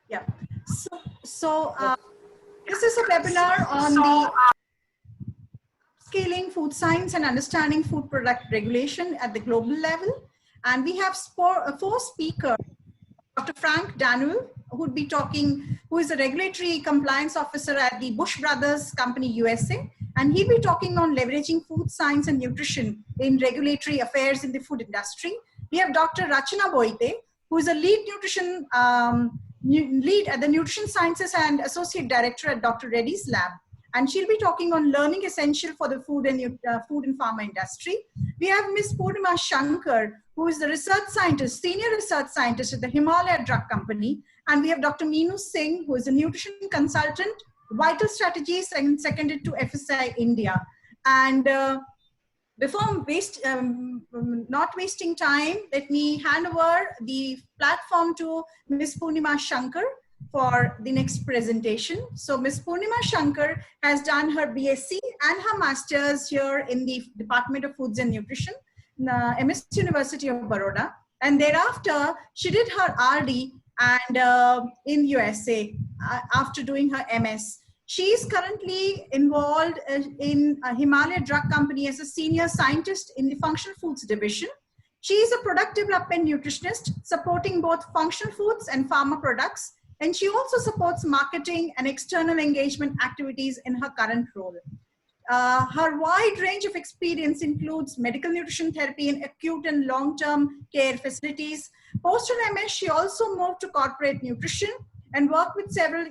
Yeah. So, this is a webinar on the scaling food science and understanding food product regulation at the global level. And we have four speakers. Dr. Frank Daniel, who would be talking, who is a regulatory compliance officer at the Bush Brothers Company, USA. And he'll be talking on leveraging food science and nutrition in regulatory affairs in the food industry. We have Dr. Rachana Boite, who is a lead nutrition lead at the Nutrition Sciences and Associate Director at Dr. Reddy's Lab. And she'll be talking on learning essential for the food and pharma industry. We have Ms. Purnima Shankar, who is the research scientist, senior research scientist at the Himalaya Drug Company. And we have Dr. Meenu Singh, who is a nutrition consultant, vital strategies, and seconded to FSI India. And before not wasting time, let me hand over the platform to Ms. Purnima Shankar for the next presentation. So Ms. Purnima Shankar has done her BSc and her master's here in the Department of Foods and Nutrition, MS University of Baroda. And thereafter, she did her RD and in USA after doing her MS. She is currently involved in Himalaya Drug Company as a senior scientist in the functional foods division. She is a product development nutritionist supporting both functional foods and pharma products. And she also supports marketing and external engagement activities in her current role. Her wide range of experience includes medical nutrition therapy in acute and long-term care facilities. Post her MS, she also moved to corporate nutrition and worked with several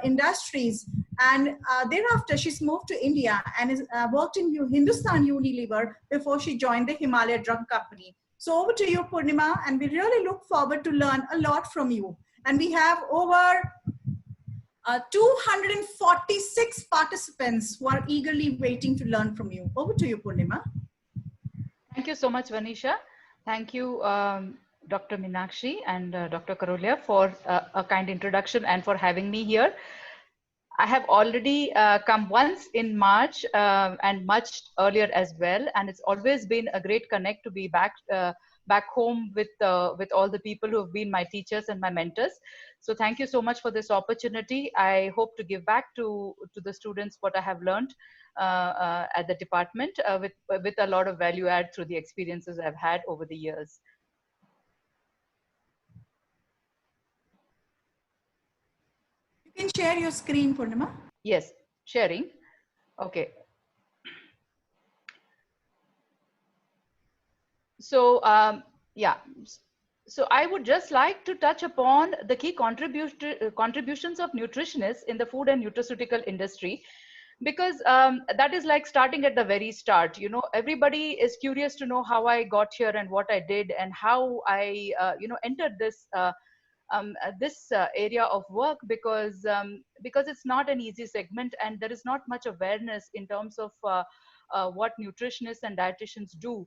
industries. And thereafter, she's moved to India and is, worked in Hindustan Unilever before she joined the Himalaya Drug Company. So over to you, Purnima, and we really look forward to learn a lot from you. And we have over 246 participants who are eagerly waiting to learn from you. Over to you, Purnima. Thank you so much, Vanisha. Thank you, Dr. Meenakshi and Dr. Karolia for a kind introduction and for having me here. I have already come once in March and much earlier as well, and it's always been a great connect to be back home with all the people who have been my teachers and my mentors. So thank you so much for this opportunity. I hope to give back to the students what I have learned at the department with a lot of value add through the experiences I've had over the years. You can share your screen, Purnima. Yes, sharing. Okay. So yeah, so I would just like to touch upon the key contributions of nutritionists in the food and nutraceutical industry, because that is like starting at the very start. You know, everybody is curious to know how I got here and what I did and how I entered this area of work, because it's not an easy segment and there is not much awareness in terms of what nutritionists and dietitians do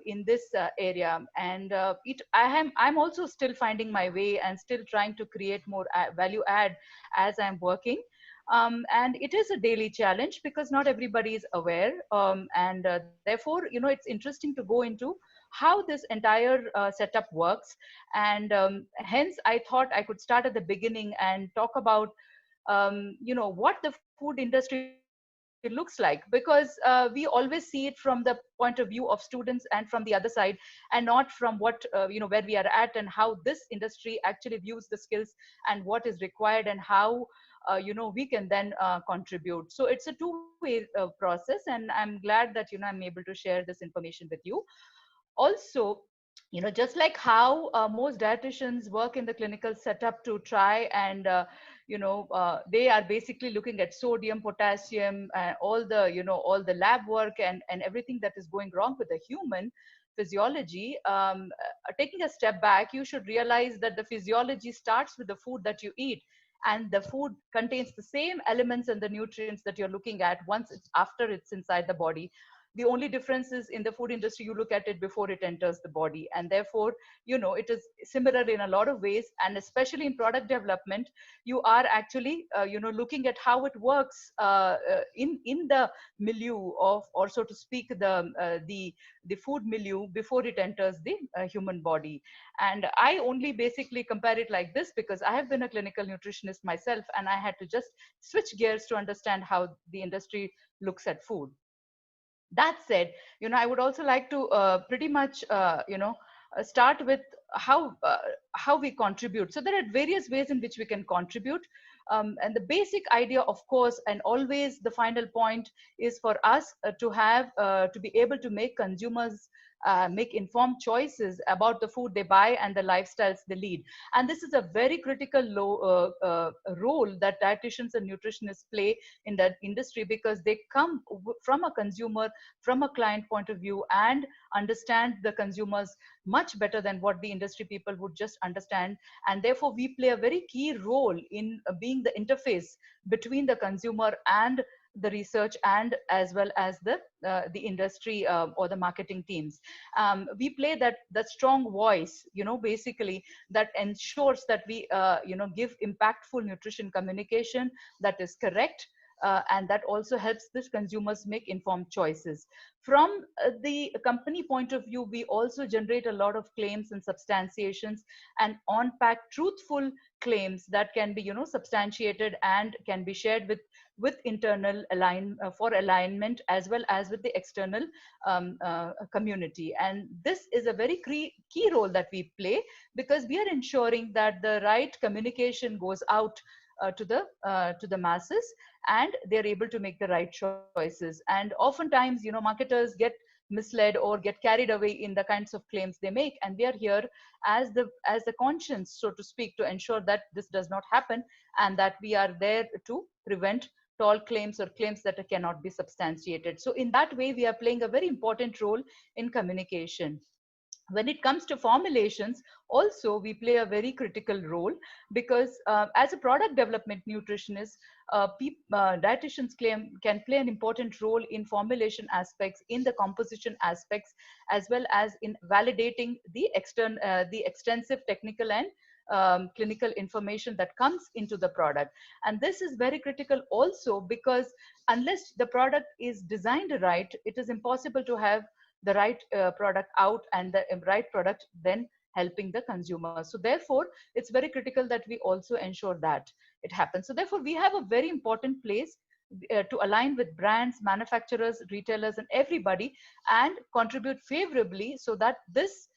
in this area. And I'm also still finding my way and still trying to create more value add as I'm working. And it is a daily challenge because not everybody is aware, and therefore, you know, it's interesting to go into how this entire setup works. And hence I thought I could start at the beginning and talk about what the food industry looks like, because we always see it from the point of view of students and from the other side, and not from what where we are at and how this industry actually views the skills and what is required and how we can then contribute. So it's a two-way process, and I'm glad that I'm able to share this information with you. Also, just like how most dietitians work in the clinical setup to try and they are basically looking at sodium, potassium, all the lab work and everything that is going wrong with the human physiology. Taking a step back, you should realize that the physiology starts with the food that you eat, and the food contains the same elements and the nutrients that you're looking at once it's after it's inside the body. The only difference is in the food industry, you look at it before it enters the body. And therefore, it is similar in a lot of ways. And especially in product development, you are actually, looking at how it works in the milieu of, or so to speak, the food milieu before it enters the human body. And I only basically compare it like this because I have been a clinical nutritionist myself, and I had to just switch gears to understand how the industry looks at food. That said, I would also like to pretty much start with how uh, how we contribute. So there are various ways in which we can contribute, and the basic idea, of course, and always the final point, is for us to be able to make consumers make informed choices about the food they buy and the lifestyles they lead. And this is a very critical role that dietitians and nutritionists play in that industry, because they come from a consumer, from a client point of view, and understand the consumers much better than what the industry people would just understand. And therefore we play a very key role in being the interface between the consumer and the research, and as well as the industry or the marketing teams. We play that strong voice, basically, that ensures that we give impactful nutrition communication that is correct, and that also helps the consumers make informed choices. From the company point of view, we also generate a lot of claims and substantiations and on-pack truthful claims that can be substantiated and can be shared with internal for alignment, as well as with the external community. And this is a very key role that we play, because we are ensuring that the right communication goes out to the masses, and they're able to make the right choices. And oftentimes, marketers get misled or get carried away in the kinds of claims they make, and we are here as the conscience, so to speak, to ensure that this does not happen, and that we are there to prevent tall claims or claims that cannot be substantiated. So in that way, we are playing a very important role in communication. When it comes to formulations, also we play a very critical role, because as a product development nutritionist, dietitians can play an important role in formulation aspects, in the composition aspects, as well as in validating the extensive technical and clinical information that comes into the product. And this is very critical also, because unless the product is designed right, it is impossible to have the right product out, and the right product then helping the consumer. So therefore, it's very critical that we also ensure that it happens. So therefore, we have a very important place to align with brands, manufacturers, retailers, and everybody, and contribute favorably, so that this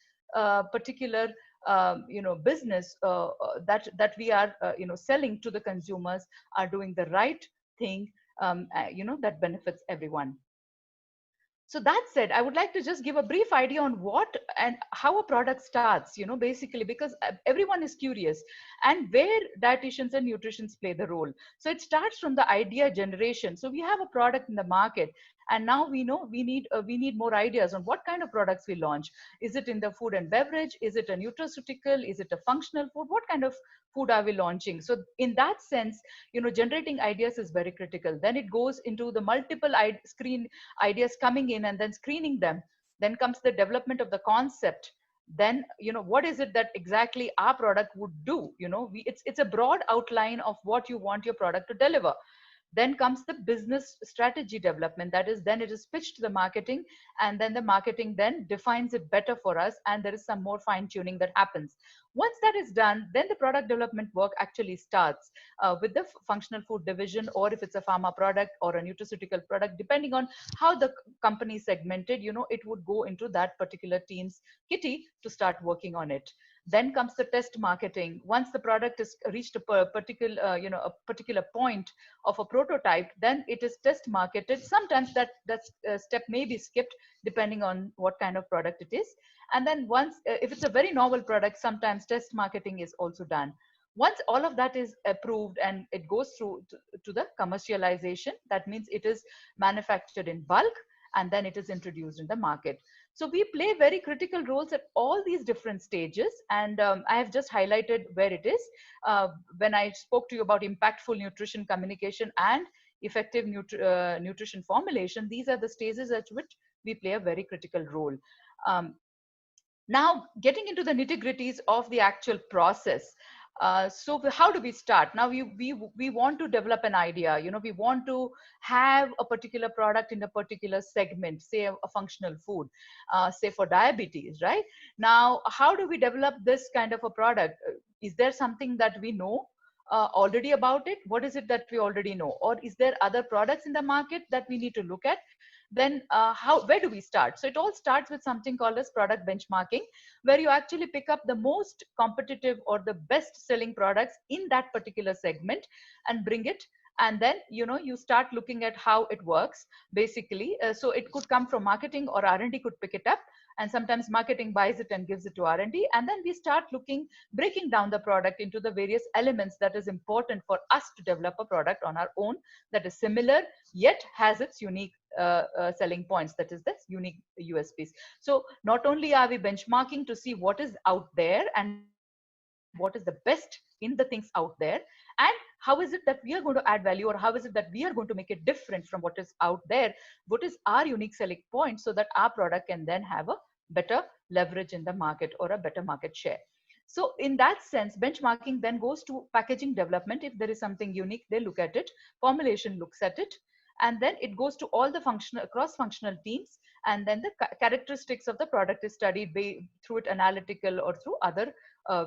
particular business that we are selling to the consumers are doing the right thing, that benefits everyone. So that said, I would like to just give a brief idea on what and how a product starts, basically, because everyone is curious, and where dietitians and nutritionists play the role. So it starts from the idea generation. So we have a product in the market, and now we know we need more ideas on what kind of products we launch. Is it in the food and beverage? Is it a nutraceutical? Is it a functional food? What kind of food are we launching? So in that sense, generating ideas is very critical. Then it goes into the multiple ideas coming in, and then screening them. Then comes the development of the concept. Then what is it that exactly our product would do? It's a broad outline of what you want your product to deliver. Then comes the business strategy development. That is, then it is pitched to the marketing, and then the marketing then defines it better for us, and there is some more fine tuning that happens. Once that is done, then the product development work actually starts with the functional food division, or if it's a pharma product or a nutraceutical product, depending on how the company is segmented, it would go into that particular team's kitty to start working on it. Then comes the test marketing. Once the product has reached a particular point of a prototype, then it is test marketed. Sometimes that step may be skipped, depending on what kind of product it is. And then once, if it's a very novel product, sometimes test marketing is also done. Once all of that is approved and it goes through to the commercialization, that means it is manufactured in bulk, and then it is introduced in the market. So we play very critical roles at all these different stages, and I have just highlighted where it is. When I spoke to you about impactful nutrition communication and effective nutrition formulation, these are the stages at which we play a very critical role. Now, getting into the nitty-gritties of the actual process. So how do we start? Now we want to develop an idea. We want to have a particular product in a particular segment, say a functional food, say for diabetes, right? Now, how do we develop this kind of a product? Is there something that we know already about it? What is it that we already know? Or is there other products in the market that we need to look at? Then where do we start? So it all starts with something called as product benchmarking, where you actually pick up the most competitive or the best selling products in that particular segment and bring it, and then you start looking at how it works basically. So it could come from marketing, or R&D could pick it up, and sometimes marketing buys it and gives it to R&D, and then we start breaking down the product into the various elements that is important for us to develop a product on our own that is similar yet has its unique selling points, that is the unique USPs. So not only are we benchmarking to see what is out there and what is the best in the things out there, and how is it that we are going to add value, or how is it that we are going to make it different from what is out there, what is our unique selling point, so that our product can then have a better leverage in the market or a better market share. So in that sense, benchmarking then goes to packaging development. If there is something unique, they look at it, formulation looks at it, and then it goes to all the cross-functional teams, and then the characteristics of the product is studied through it analytical or through other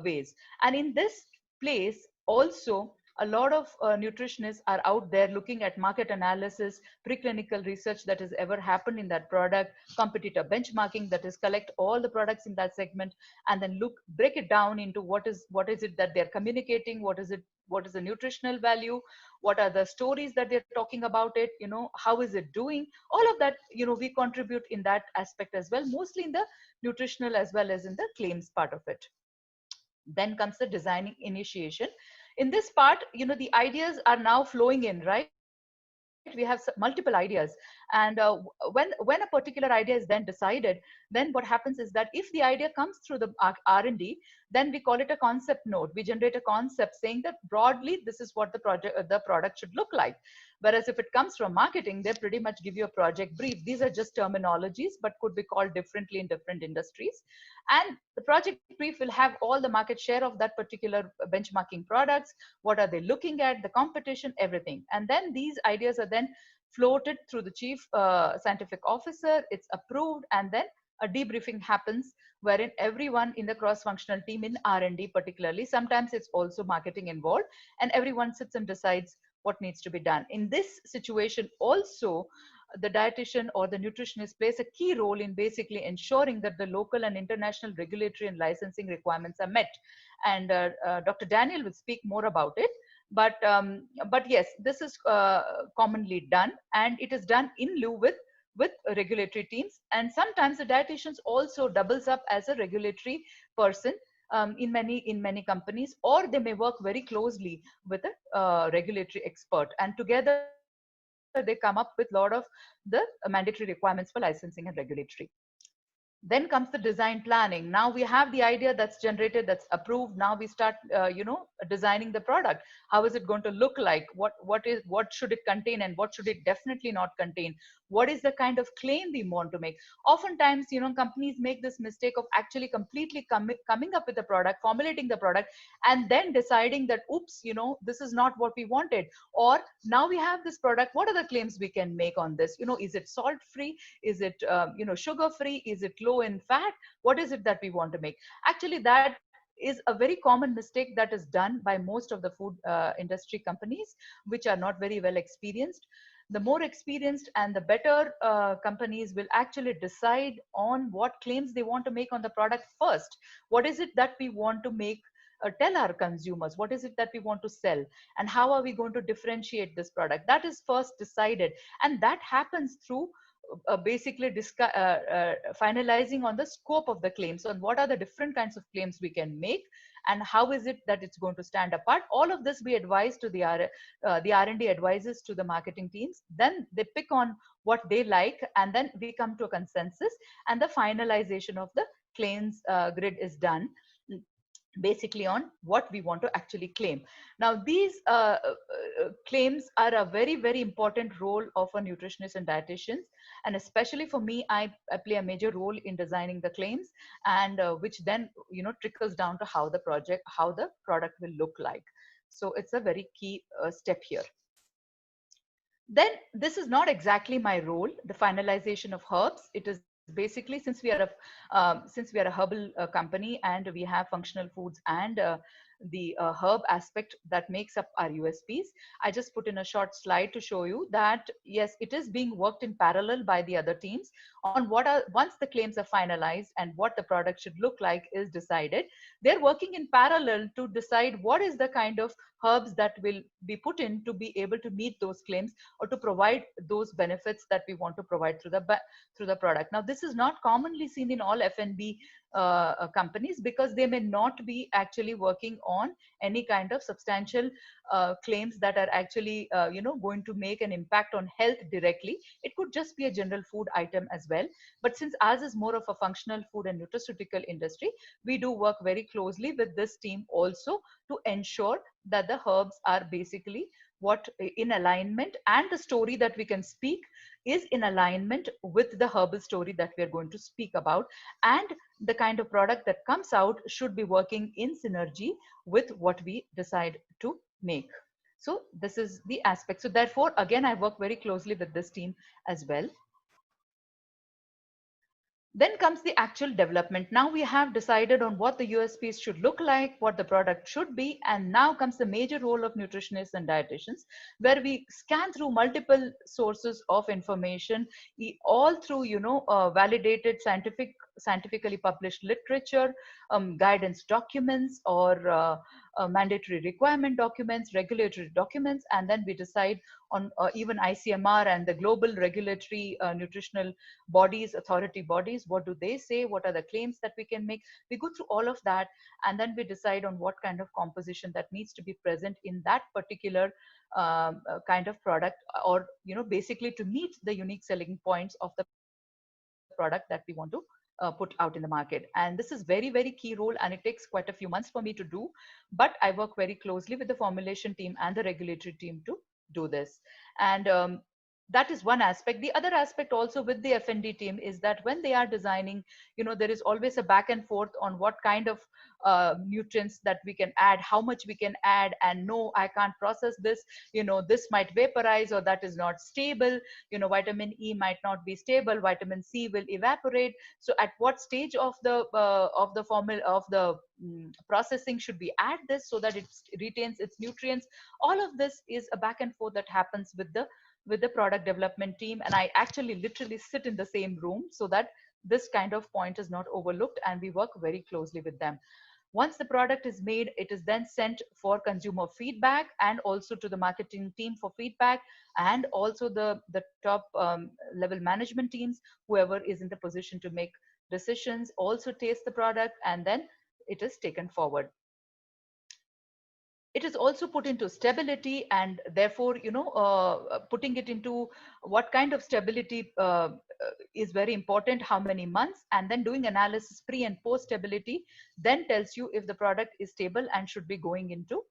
ways. And in this place also, a lot of nutritionists are out there looking at market analysis, preclinical research that has ever happened in that product, competitor benchmarking, that is collect all the products in that segment, and then break it down into what is it that they're communicating, what is the nutritional value, what are the stories that they're talking about it, how is it doing, all of that, we contribute in that aspect as well, mostly in the nutritional as well as in the claims part of it. Then comes the designing initiation. In this part, the ideas are now flowing in, right? We have multiple ideas, and when a particular idea is then decided, then what happens is that if the idea comes through the R&D, then we call it a concept note. We generate a concept saying that broadly this is what the product should look like. Whereas if it comes from marketing, they pretty much give you a project brief. These are just terminologies, but could be called differently in different industries. And the project brief will have all the market share of that particular benchmarking products, what are they looking at, the competition, everything. And then these ideas are then floated through the chief scientific officer, it's approved, and then a debriefing happens wherein everyone in the cross-functional team in R&D particularly, sometimes it's also marketing involved, and everyone sits and decides what needs to be done. In this situation also, the dietitian or the nutritionist plays a key role in basically ensuring that the local and international regulatory and licensing requirements are met. And Dr. Daniel will speak more about it. But yes, this is commonly done, and it is done in lieu with regulatory teams. And sometimes the dietitians also doubles up as a regulatory person in many companies, or they may work very closely with a regulatory expert, and together they come up with a lot of the mandatory requirements for licensing and regulatory. Then comes the design planning. Now we have the idea that's generated, that's approved. Now we start, designing the product. How is it going to look like? What should it contain, and what should it definitely not contain? What is the kind of claim we want to make? Oftentimes, companies make this mistake of actually completely coming up with the product, formulating the product, and then deciding that, oops, this is not what we wanted. Or now we have this product, what are the claims we can make on this? Is it salt free? Is it, sugar free? Is it low in fat? What is it that we want to make? Actually, that is a very common mistake that is done by most of the food industry companies, which are not very well experienced. The more experienced and the better companies will actually decide on what claims they want to make on the product first. What is it that we want to make, tell our consumers? What is it that we want to sell? And how are we going to differentiate this product? That is first decided. And that happens through basically finalizing on the scope of the claims, on what are the different kinds of claims we can make, and how is it that it's going to stand apart. All of this we advise to the R&D advises to the marketing teams. Then they pick on what they like, and then we come to a consensus, and the finalization of the claims grid is done. basically on what we want to actually claim. Now, these claims are a very, very important role of a nutritionist and dietitians. And especially for me, I play a major role in designing the claims, and which then, trickles down to how the product will look like. So it's a very key step here. Then this is not exactly my role, the finalization of herbs. It is basically, since we are a herbal company and we have functional foods and the herb aspect that makes up our USPs. I just put in a short slide to show you that yes, it is being worked in parallel by the other teams on once the claims are finalized and what the product should look like is decided. They're working in parallel to decide what is the kind of herbs that will be put in to be able to meet those claims or to provide those benefits that we want to provide through the product. Now, this is not commonly seen in all F&B companies because they may not be actually working on any kind of substantial claims that are actually going to make an impact on health directly. It could just be a general food item as well. But since ours is more of a functional food and nutraceutical industry, we do work very closely with this team also to ensure that the herbs are basically what in alignment, and the story that we can speak is in alignment with the herbal story that we are going to speak about, and the kind of product that comes out should be working in synergy with what we decide to make. So this is the aspect. So therefore, again, I work very closely with this team as well. Then comes the actual development. Now we have decided on what the USPs should look like, what the product should be, and now comes the major role of nutritionists and dietitians, where we scan through multiple sources of information, all through validated scientifically published literature, guidance documents, or mandatory requirement documents, regulatory documents, and then we decide on even ICMR and the global regulatory nutritional bodies, authority bodies, what do they say, what are the claims that we can make. We go through all of that, and then we decide on what kind of composition that needs to be present in that particular kind of product, or basically to meet the unique selling points of the product that we want to put out in the market. And this is very, very key role, and it takes quite a few months for me to do, but I work very closely with the formulation team and the regulatory team to do this. And that is one aspect. The other aspect also with the F&D team is that when they are designing, there is always a back and forth on what kind of nutrients that we can add, how much we can add, and no, I can't process this, this might vaporize, or that is not stable, vitamin E might not be stable, vitamin C will evaporate. So at what stage of the formula of the processing should we add this so that it retains its nutrients? All of this is a back and forth that happens with the product development team, and I actually literally sit in the same room so that this kind of point is not overlooked, and we work very closely with them. Once the product is made, it is then sent for consumer feedback and also to the marketing team for feedback, and also the top level management teams, whoever is in the position to make decisions, also taste the product, and then it is taken forward. It is also put into stability, and therefore putting it into what kind of stability is very important, how many months, and then doing analysis pre and post stability then tells you if the product is stable and should be going into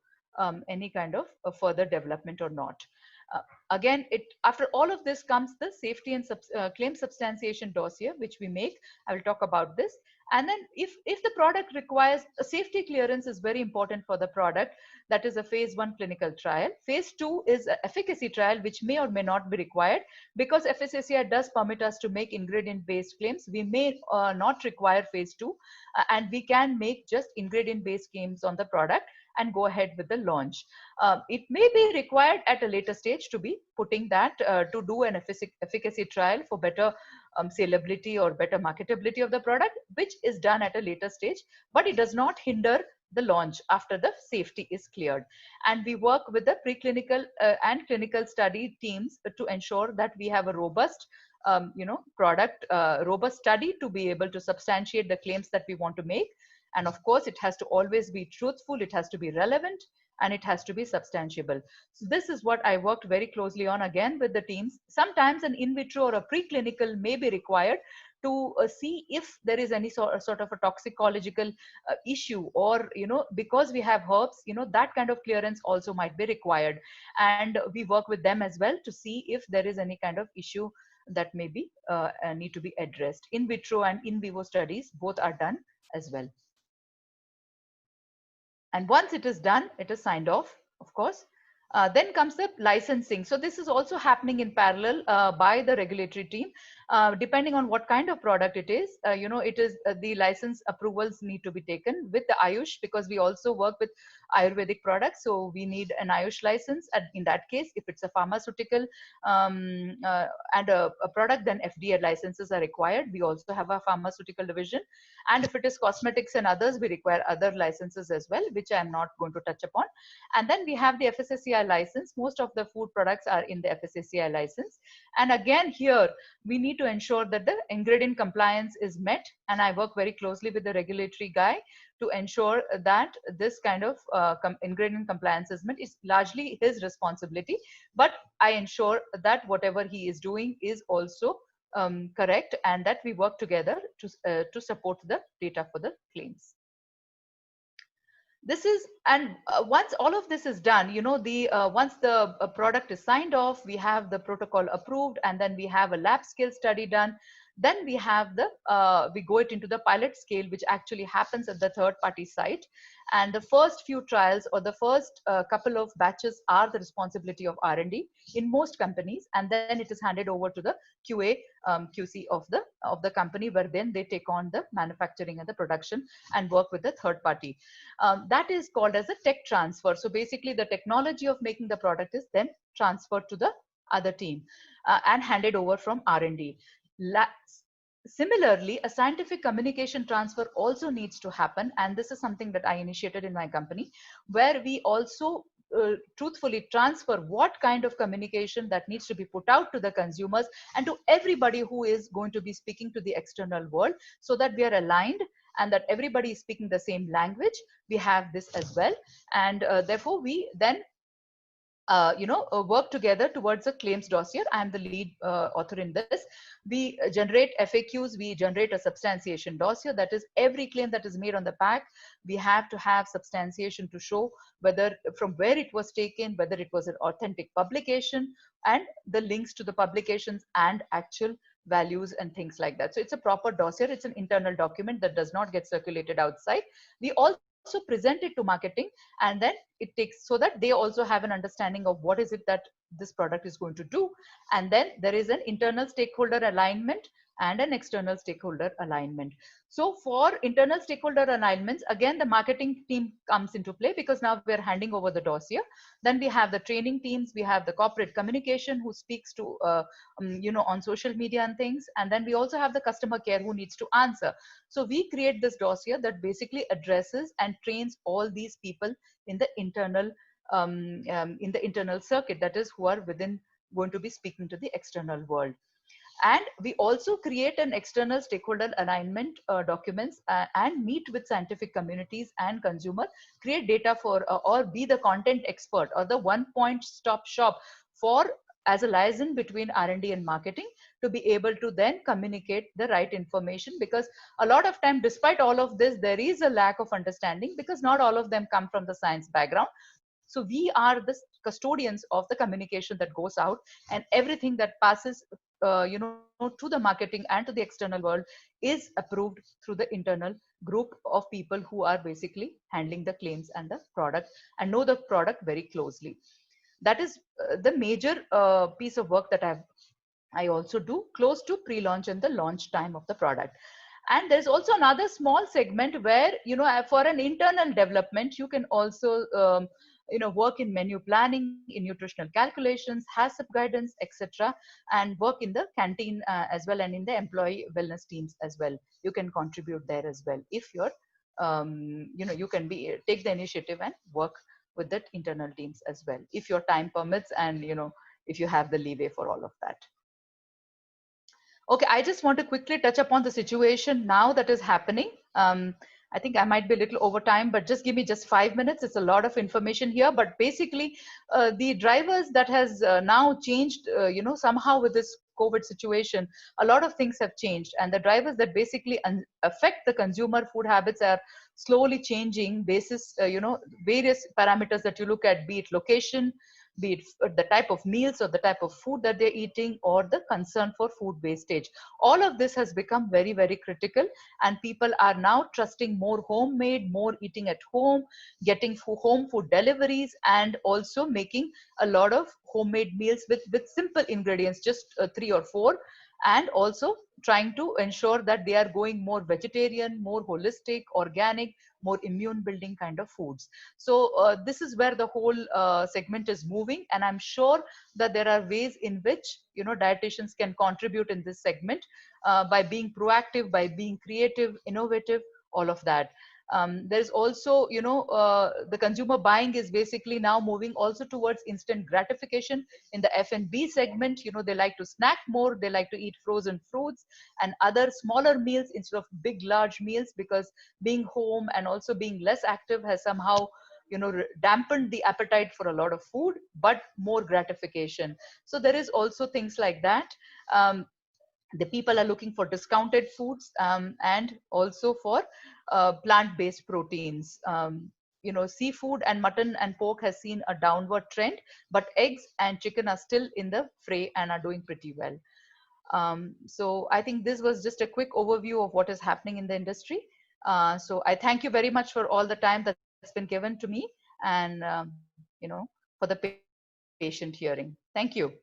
any kind of further development or not. Again, after all of this comes the safety and claim substantiation dossier, which we make. I will talk about this. And then if the product requires a safety clearance, is very important for the product. That is a phase 1 clinical trial. Phase 2 is an efficacy trial, which may or may not be required, because FSSAI does permit us to make ingredient based claims. We may not require phase 2, and we can make just ingredient based claims on the product and go ahead with the launch. It may be required at a later stage to be putting that to do an efficacy trial for better saleability or better marketability of the product, which is done at a later stage, but it does not hinder the launch after the safety is cleared. And we work with the preclinical and clinical study teams to ensure that we have a robust product, robust study to be able to substantiate the claims that we want to make. And of course, it has to always be truthful, it has to be relevant, and it has to be substantiable. So this is what I worked very closely on, again with the teams. Sometimes an in vitro or a preclinical may be required to see if there is any sort of a toxicological issue, or because we have herbs, that kind of clearance also might be required, and we work with them as well to see if there is any kind of issue that may be need to be addressed. In vitro and in vivo studies both are done as well. And once it is done, it is signed off, of course. Then comes the licensing. So this is also happening in parallel by the regulatory team, depending on what kind of product it is. It is the license approvals need to be taken with the Ayush, because we also work with Ayurvedic products. So we need an Ayush license. And in that case, if it's a pharmaceutical and a product, then FDA licenses are required. We also have a pharmaceutical division. And if it is cosmetics and others, we require other licenses as well, which I'm not going to touch upon. And then we have the FSSAI license. Most of the food products are in the FSSAI license. And again, here we need to ensure that the ingredient compliance is met. And I work very closely with the regulatory guy to ensure that this kind of ingredient compliance is met. It's largely his responsibility, but I ensure that whatever he is doing is also correct, and that we work together to support the data for the claims. This is, and once all of this is done, once the product is signed off, we have the protocol approved, and then we have a lab scale study done. Then we have we go it into the pilot scale, which actually happens at the third party site. And the first few trials, or the first couple of batches, are the responsibility of R&D in most companies. And then it is handed over to the QA, QC of the company, where then they take on the manufacturing and the production and work with the third party. That is called as a tech transfer. So basically the technology of making the product is then transferred to the other team and handed over from R&D. Similarly, a scientific communication transfer also needs to happen. And this is something that I initiated in my company, where we also truthfully transfer what kind of communication that needs to be put out to the consumers and to everybody who is going to be speaking to the external world, so that we are aligned and that everybody is speaking the same language. We have this as well. And therefore, we then work together towards a claims dossier. I am the lead author in this. We generate FAQs, we generate a substantiation dossier. That is, every claim that is made on the pack, we have to have substantiation to show whether from where it was taken, whether it was an authentic publication, and the links to the publications and actual values and things like that. So it's a proper dossier. It's an internal document that does not get circulated outside. We also present it to marketing, and then it takes, so that they also have an understanding of what is it that this product is going to do. And then there is an internal stakeholder alignment and an external stakeholder alignment. So for internal stakeholder alignments, again, the marketing team comes into play, because now we're handing over the dossier. Then we have the training teams, we have the corporate communication who speaks to, on social media and things. And then we also have the customer care who needs to answer. So we create this dossier that basically addresses and trains all these people in the internal circuit, that is, who are going to be speaking to the external world. And we also create an external stakeholder alignment documents and meet with scientific communities and consumer, create data for, or be the content expert or the one-point stop shop for, as a liaison between R&D and marketing, to be able to then communicate the right information. Because a lot of time, despite all of this, there is a lack of understanding, because not all of them come from the science background. So we are the custodians of the communication that goes out, and everything that passes to the marketing and to the external world is approved through the internal group of people who are basically handling the claims and the product and know the product very closely. That is the major piece of work that I also do, close to pre-launch and the launch time of the product. And there's also another small segment where, for an internal development, you can also work in menu planning, in nutritional calculations, HACCP guidance, etc., and work in the canteen as well, and in the employee wellness teams as well. You can contribute there as well if you're, you can take the initiative and work with the internal teams as well, if your time permits and if you have the leeway for all of that. Okay, I just want to quickly touch upon the situation now that is happening. I think I might be a little over time, but just give me just 5 minutes. It's a lot of information here, but basically the drivers that has now changed, somehow with this COVID situation, a lot of things have changed, and the drivers that basically affect the consumer food habits are slowly changing basis, various parameters that you look at, be it location, be it the type of meals or the type of food that they're eating, or the concern for food wastage. All of this has become very, very critical, and people are now trusting more homemade, more eating at home, getting home food deliveries, and also making a lot of homemade meals with simple ingredients, just 3 or 4, and also trying to ensure that they are going more vegetarian, more holistic, organic, more immune building kind of foods. So this is where the whole segment is moving, and I'm sure that there are ways in which dietitians can contribute in this segment, by being proactive, by being creative, innovative, all of that. There's also, the consumer buying is basically now moving also towards instant gratification in the F&B segment. They like to snack more, they like to eat frozen fruits and other smaller meals instead of big, large meals, because being home and also being less active has somehow dampened the appetite for a lot of food, but more gratification. So there is also things like that. The people are looking for discounted foods, and also for plant-based proteins. Seafood and mutton and pork has seen a downward trend, but eggs and chicken are still in the fray and are doing pretty well. So I think this was just a quick overview of what is happening in the industry. So I thank you very much for all the time that's been given to me, and for the patient hearing. Thank you.